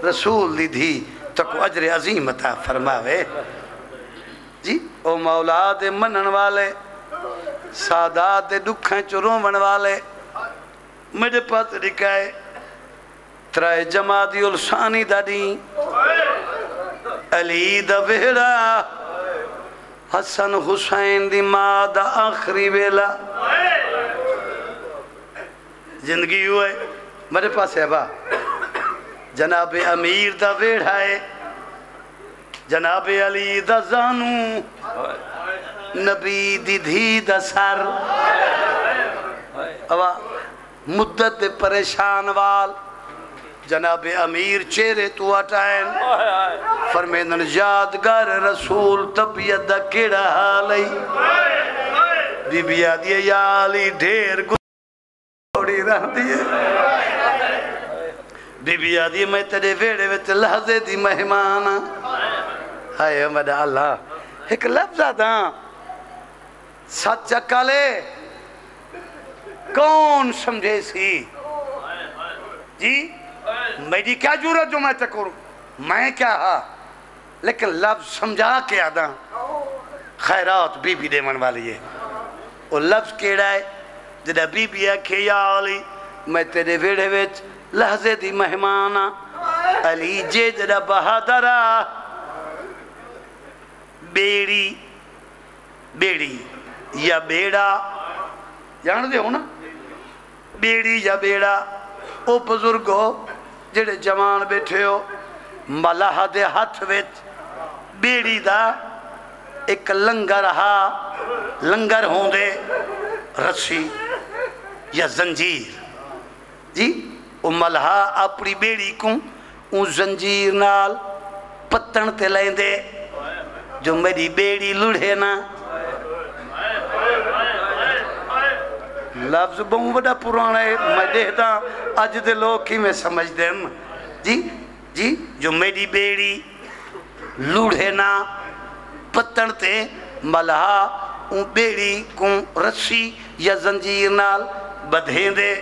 رسول دی دھی تکو اجر عظیم عطا فرماوے جی او مولا دے منن والے سادات دے دکھیں چرومن والے میرے پاس لکھائے ترائے جمادی الثانی دا دین علی دا ویڑا حسن حسین دی ماں دا آخری ویلا زندگی ہوئے میرے پاس ہے با جناب امیر دا ویڑا ہے جناب علی دا زانو نبی دی دھی دا سر مدت پریشان وال جناب امیر چہرے تو اٹھائیں فرمیدن یادگار رسول طبیعت دا کیڑا حالی بی بی آدھی یا علی ڈھیر گوڑی رہ دیئے بی بی آدھی میں تیرے ویڑے ویت لحظے دی مہمانا ہائے امدہ اللہ ایک لفظ آدھا سچ چکالے کون سمجھے سی جی میری کیا جورت جو میں تکروں میں کیا ہاں لیکن لفظ سمجھا کے آدھا خیرات بی بی دے من والی ہے وہ لفظ کیڑا ہے جدہ بی بی آکھے یا علی میں تیرے ویڑے ویچ لحظے دی مہمانا علی جے جدہ بہادرہ بیڑی یا بیڑا جان دے ہو نا بیڑی یا بیڑا او بزرگو جڑے جوان بیٹھے ہو ملاح دے ہاتھ ویچ بیڑی دا ایک لنگر لنگر ہوں دے رسی یا زنجیر جی او ملاح اپنی بیڑی کو ان زنجیر نال پتن تے لیں دے جو میری بیڑی لڑھے نا لفظ بہت بڑا پرانا ہے میں دیکھتا آج دے لوگ کی میں سمجھ دیں جی جو میری بیڑی لوڑے نا پتن تے ملہا ان بیڑی کو رسی یا زنجیر نال بدھیں دے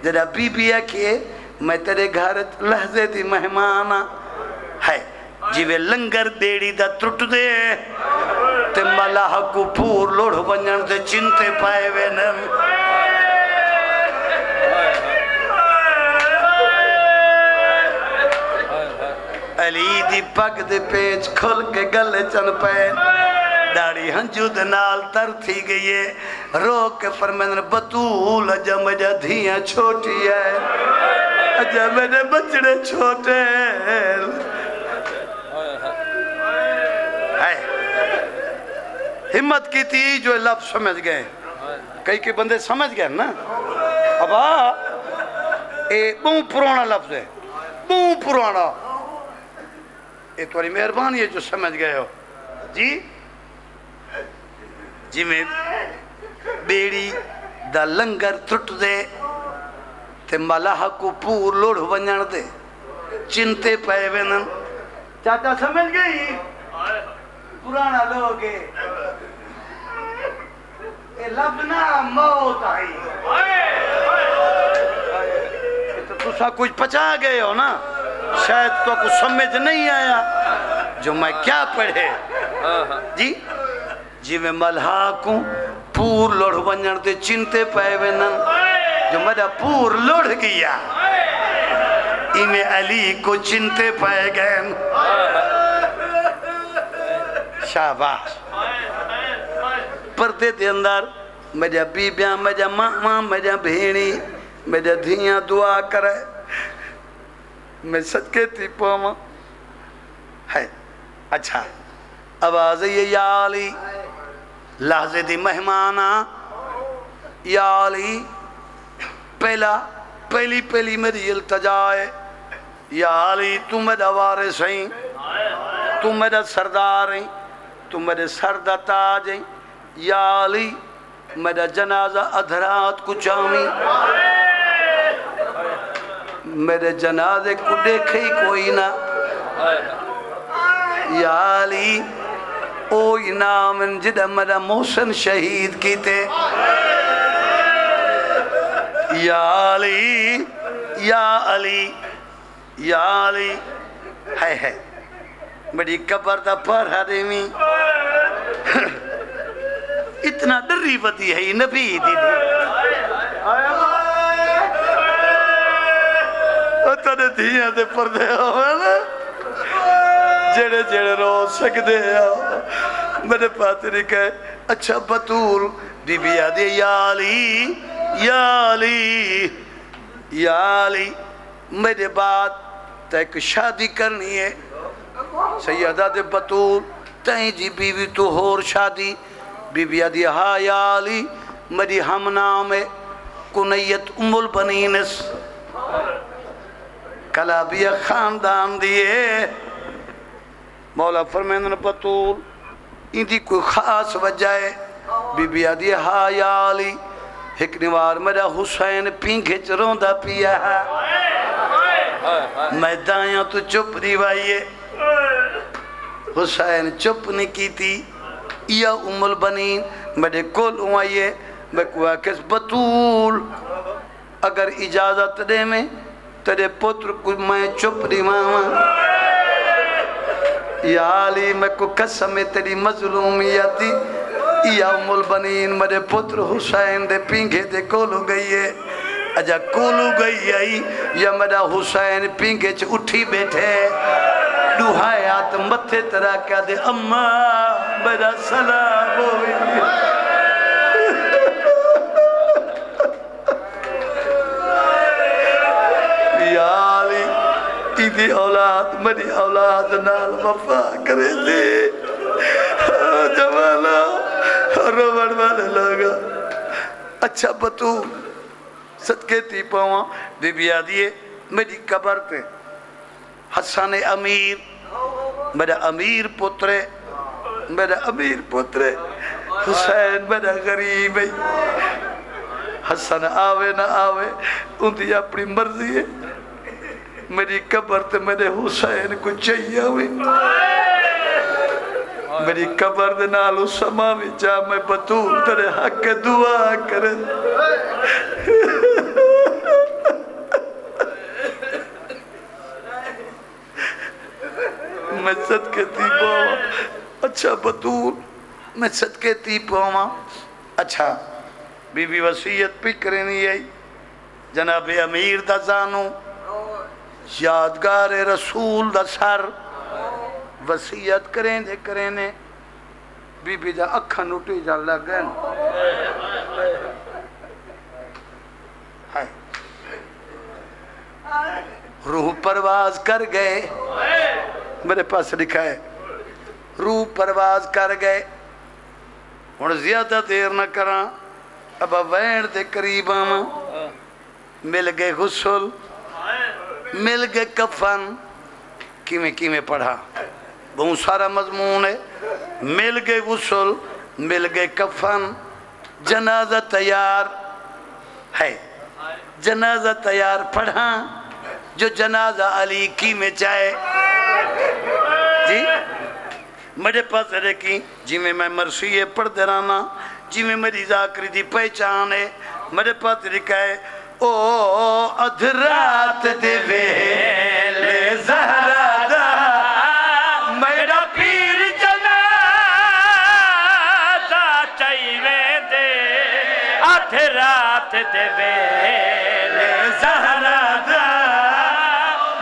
جدہ بی بی آکھے میں تیرے گھر لحظے دی مہمانا ہے جی وے لنگر بیڑی دا ٹرٹ دے تے ملہا کو پور لوڑ بنجن تے چنتے پائے وے نم علی دی پگ دے پیچ کھل کے گلے چن پین داڑی ہنجود نال تر تھی گئی ہے رو کے فرمین بطول اجا مجھا دھیاں چھوٹی ہے اجا میرے بچڑے چھوٹے ہمت کی تھی جو لفظ سمجھ گئے کئی کے بندے سمجھ گئے نا اب بہت پرانا لفظ ہے بہت پرانا یہ تمہاری مہربانی ہے جو سمجھ گئے ہو جی میں بیڑی دا لنگر ترٹ دے تے ملح کو پور لوڑ ونجن دے چنتے پے وینن چاچا سمجھ گئی پرانا لوگ لبنا موت آئی تو تسا کچھ پچا گئے ہو نا شاید تو کچھ سمجھ نہیں آیا جو میں کیا پڑھے جی میں ملحا کو پور لوڑ ونجن دے چنتے پے وینن جو میرا پور لوڑ گیا انہیں علی کو چنتے پائے گئے شاباش پردے دے اندر میرا بیبیاں میرا ماما میرا بھینی میرا دھیاں دعا کرے میں صدقے تھی پاما ہے اچھا آواز یہ یا علی لحظے دی مہمانا یا علی پہلی میری التجا ہے یا علی تو میرا وارث ہیں تو میرا سردار ہیں تو میرے سردہ تاج ہیں یا علی میرا جنازہ ادھرات کو چاہمی میرے جنازے کو دیکھے کوئی نہ یا علی او انام جدہ میرا محسن شہید کی تے یا علی یا علی یا علی ہے بڑی قبر دا پر حریمی اتنا ڈری بدی ہے یہ نبی دی اتنے دھیاں دے پردے ہوئے نا جڑے رو سکتے ہیں میرے پاتری کہے اچھا بطول بی بی آدھے یا علی یا علی یا علی میرے بعد تیک شادی کرنی ہے سیدہ دے بطول تہیں جی بیوی تو ہور شادی بی بی آدھی ہاں یا علی میری ہم نام ہے کنیت ام البنینس کلابیہ خاندان دیئے مولا فرمیندن بطول ان دی کوئی خاص وجہ ہے بی بی آدھی ہاں یا علی ایک نوار میرا حسین پینکھے چروں دا پیا ہے میں دائیاں تو چپ ریوائیے حسین چپ نہیں کی تھی یا ام البنین میرے کول ہوئیے میں کوئی کس بطول اگر اجازت دے میں تیرے پتر کو میں چپ ریوائیے یا علی میں کو قسم تیری مظلومیت دی یا ام البنین میرے پتر حسین دے پینگے دے کولو گئی ہے اجا کولو گئی ہے یا میرا حسین پینگے چھ اٹھی بیٹھے دوہایات متھے ترہ کیا دے اممہ میرا سلام ہوئی یا علی تیدی اولاد میری اولاد نال وفا کرے دے جوالا روڑ والے لگا اچھا بطول صدقے تھی پاواں بی بی آدھیے میری قبر تے حسن امیر میرا امیر پترے حسین میرا غریب ہے حسن آوے نہ آوے ان دی اپنی مرضی ہے میری قبر تے میرے حسین کو چاہیے ہوئی میری قبر دے نالو سماوی جا میں بطول تیرے حق دعا کرے میں صدقے تھی پاواں اچھا بطول میں صدقے تھی پاواں اچھا بی بی وسیعت پی کرنی ہے جناب امیر دا زانو یادگار رسول دا سر وسیعت کریں دے بی بی دا اکھا نوٹی جا لگن روح پرواز کر گئے میرے پاس لکھا ہے روح پرواز کر گئے اور زیادہ دیر نہ کراں اب وین دے قریب آماں مل گئے غسل مل گئے کفن کیمیں پڑھا بہت سارا مضمون ہے مل گئے غسل مل گئے کفن جنازہ تیار ہے جنازہ تیار پڑھا جو جنازہ علی کی میں چاہے جی میرے پاس رکھی جی میں مرثیے پڑھ درانا جی میں میری ذاکری دی پہچان ہے میرے پاس رکھا ہے او ادھرات دے ویلے زہرا دا میرا پیر جنازہ چاہیے دے ادھرات دے ویلے زہرا دا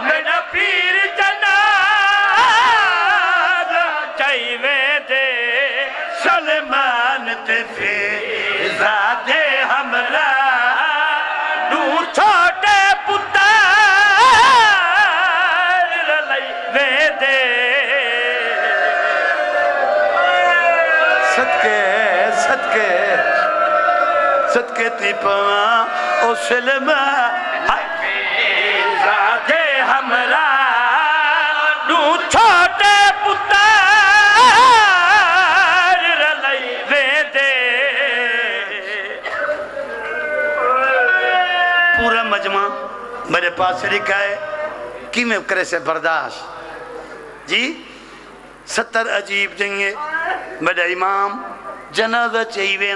میرا پیر جنازہ چاہیے دے سلمان تے فیضا دے ہمراہ چھوٹے پتر لے دے صدقے تی پواں او سلمان دے ہمراہ نو چھوٹے پتر لے دے پورا مجمع میرے پاس لکھا ہے کی میں کرے سے برداشت جی 70 عجیب جنگے میرے امام جنازہ چاہیے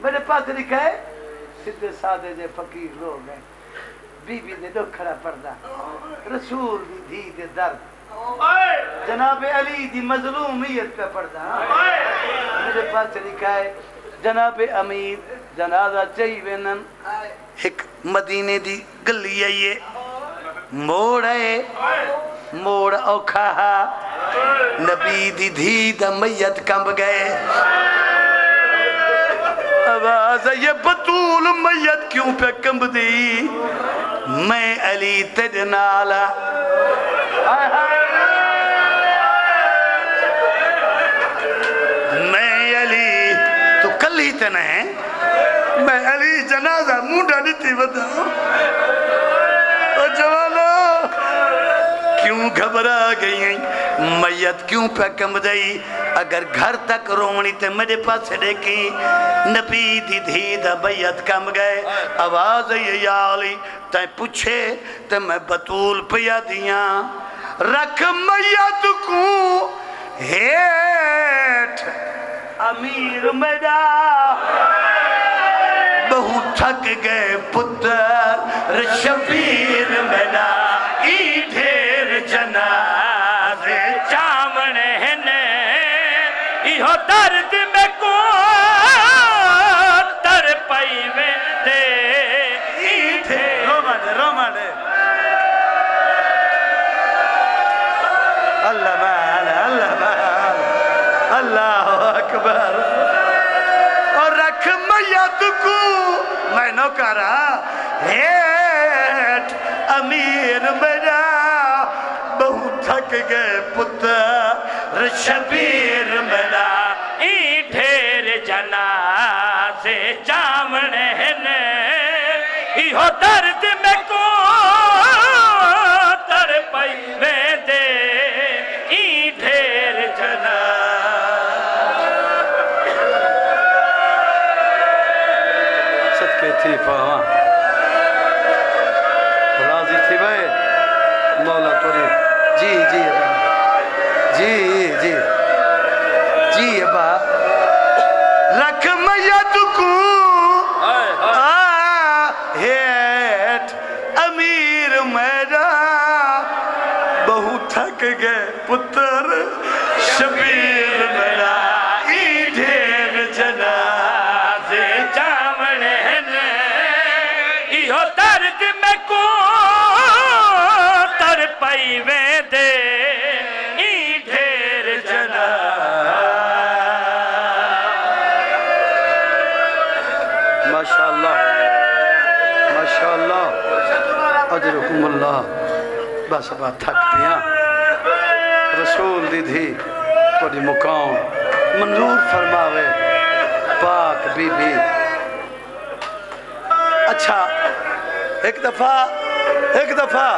میرے پاس لکھا ہے سدھے سادے دے فقیر لوگ ہیں بی بی دے دکھڑا پردہ رسول دی دھی دے درد جناب علی دی مظلومیت پہ پردہ میرے پاس لکھا ہے جناب امیر جنازہ چاہیے نن ایک مدینے دی گلی آئیے موڑ اوکھا نبی دی دھی دا میت کمب گئے آواز یہ بطول میت کیوں پہ کمب دی میں علی تیرے نالا میں علی تو کل ہی تے نہیں میں علی جنازہ مونڈا دیتی بتاؤں اور جوانو کیوں گھبرا گئی ہیں میت کیوں پہ کم دئی اگر گھر تک رومنی تے میرے پاس دیکھی نبی دی دھی دا میت کم گئے آواز یا علی تائیں پوچھے تے میں بطول پیا دیاں رکھ میت کو ہیٹ امیر میرا بہت تھک گئے پتر شبیر میرا ای ڈھیر جنازے چامنے نے ایہو درد میں کو تر پائی میں دے ای ڈھیر رومانے اللہ بال اللہ اکبر اور رکھ میت کو میں نوکرا ہیٹ امیر میرا بہت تھک گئے پتر شبیر میرا ای ڈھیر جنازے جامنے نے ایہو درد میں کو تر پائی میں دے ای ڈھیر صدقے تھی پاہاں راضی تھی بھائی مولا توری جی ابا رکھ میت کو ہیٹ امیر میرا بہت تھک گئے پتر شبیر میرا ای ڈھیر جنازے چامنے نے ایہو درد میں کو تر پائی میں دے ای ڈھیر جنازے ماشاءاللہ اجرکم اللہ بس بات تھک پیا رسول دی دھی کوئی مقام منظور فرماوے پاک بی بی اچھا ایک دفعہ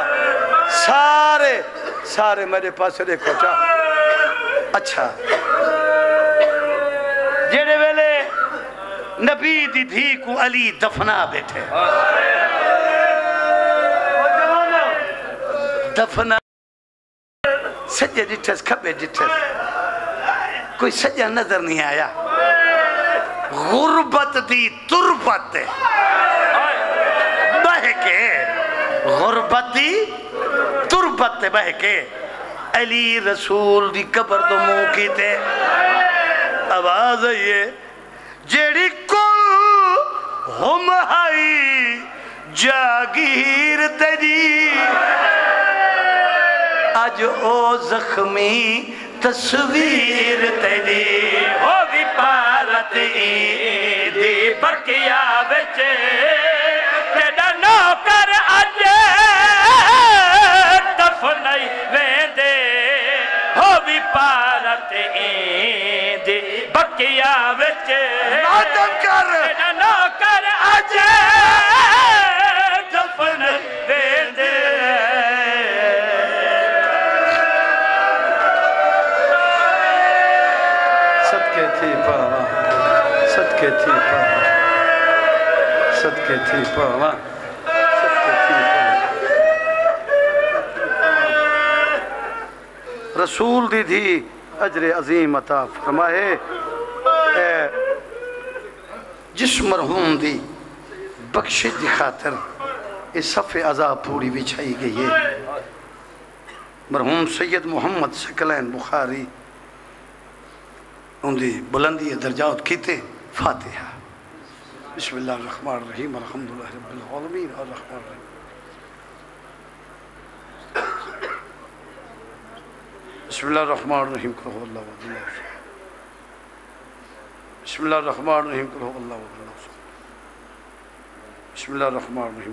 سارے میرے پاس دیکھو چاہ اچھا جیڑے ویلے نبی دی دھی کو علی دفنا بیٹھے دفنا سجے ڈٹھس کھپے ڈٹھس کوئی سجا نظر نہیں آیا غربت دی تربت بہ کے غربت دی تربت بہ کے علی رسول دی قبر تو منہ کی تے آواز آئیے جیڑی کل ہم ہائی جاگیر تیری آج او زخمی تصویر تیری ہو بھی پالت دی برکیا بچے تیڑا نوکر آج دفنائی ویندے ہو بھی پالت دی برکیا بچے تیڑا نوکر آج دفنائی ویندے صدقے تھی پاوا صدقے تھی پاوا صدقے تھی پاوا صدقے تھی پاوا رسول دی دھی اجر عظیم عطا فرمائے جس مرحوم دی بخشش دی خاطر اس صف عذاب پوری بچھائی گئی ہے مرحوم سید محمد ثقلین بخاری ان دی بلندی درجات کیتے فاتحہ بسم اللہ الرحمن الرحیم الحمدللہ رب العالمین الرحمن الرحیم بسم اللہ الرحمن الرحیم قل هو اللہ احد اللہ الصمد بسم اللہ الرحمن الرحیم قل هو اللہ احد اللہ الصمد بسم اللہ الرحمن الرحیم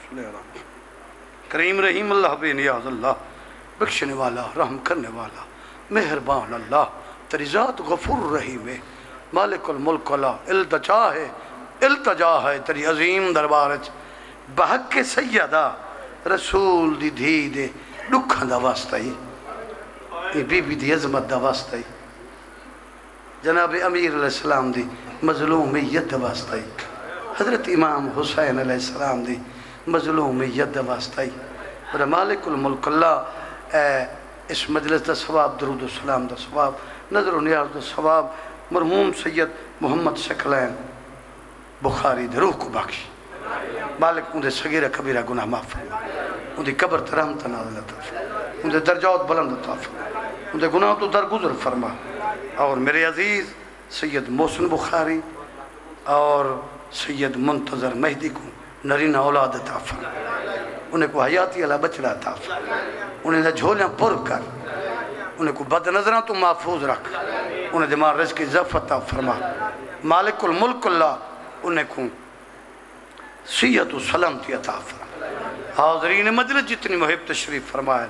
صلی اللہ علیہ کریم رحیم اللہ بے نیاز اللہ بخشنے والا رحم کرنے والا مہربان اللہ تیری ذات غفور رحیم ہے مالک الملک اللہ التجا ہے تیری عظیم دربارچ بحق سیدہ رسول دی دھی دے دکھاں دا واسطہ ہی یہ بی بی دی عظمت دا واسطہ ہی جناب امیر علیہ السلام دی مظلومیت دا واسطہ ہی حضرت امام حسین علیہ السلام دی مظلومیت دا واسطہ ہی اور مالک الملک اللہ اس مجلس دا ثواب درود و سلام دا ثواب نظر و نیاز دا ثواب مرحوم سید محمد ثقلین بخاری دے روح کو بخش مالک ان دے صغیرہ کبیرہ گناہ معاف فرما ان دے قبر ترحمت نازل عطا فرما ان دے درجات بلند عطا فرما ان دے گناہ تو درگزر فرما اور میرے عزیز سید محسن بخاری اور سید منتظر مہدی کو نرینہ اولاد عطا فرما انہیں کو حیاتی اللہ بچڑا عطا فرما انہیں جھولیاں پر کر انہیں کو بد نظرہ تو محفوظ رکھ انہیں دماغ رزق کی ضعف عطا فرما مالک الملک اللہ انہیں کو صحت و سلامتی عطا فرما حاضرین مجلس جتنی محب تشریف فرمائے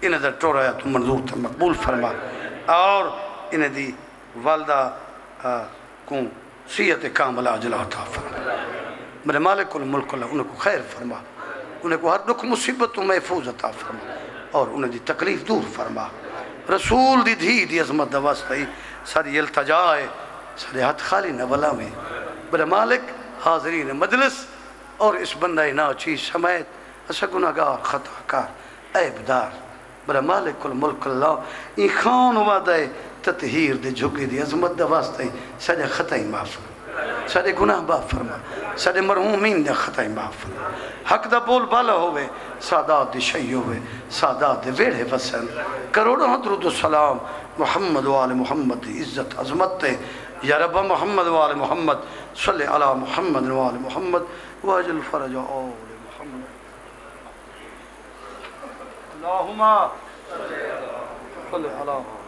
انہیں در ٹورایا تو منظور تھا مقبول فرما اور انہیں دی والدہ کو صحت کاملہ عجلہ عطا فرما میرے مالک الملک اللہ انہیں کو خیر فرما انہیں کو ہر دکھ مصیبت و محفوظ عطا فرما اور انہیں دی تکلیف دور فرما رسول دی دھی دی عظمت دا واسطہ ساری التجا ہے سارے ہاتھ خالی نولا میں میرے مالک حاضرین مجلس اور اس بندہ ناچیز سمیت اسا گناہگار خطا کار عیب دار میرے مالک الملک اللہ این خان وعدہ تطہیر دے جھگے دی عظمت دا واسطہ سارے خطائی معاف فرما سارے گناہ معاف فرما سارے مرحومین دے خطائی معاف فرما حق دا بول بالا ہوئے سادات دی شئی ہوئے سادات دے ویڑے وسن کروڑوں درود و سلام محمد و آل محمد دی عزت عظمت تے یا رب محمد و آل محمد صلی علی محمد و آل محمد واجل فرج آل محمد اللہم صلی علی محمد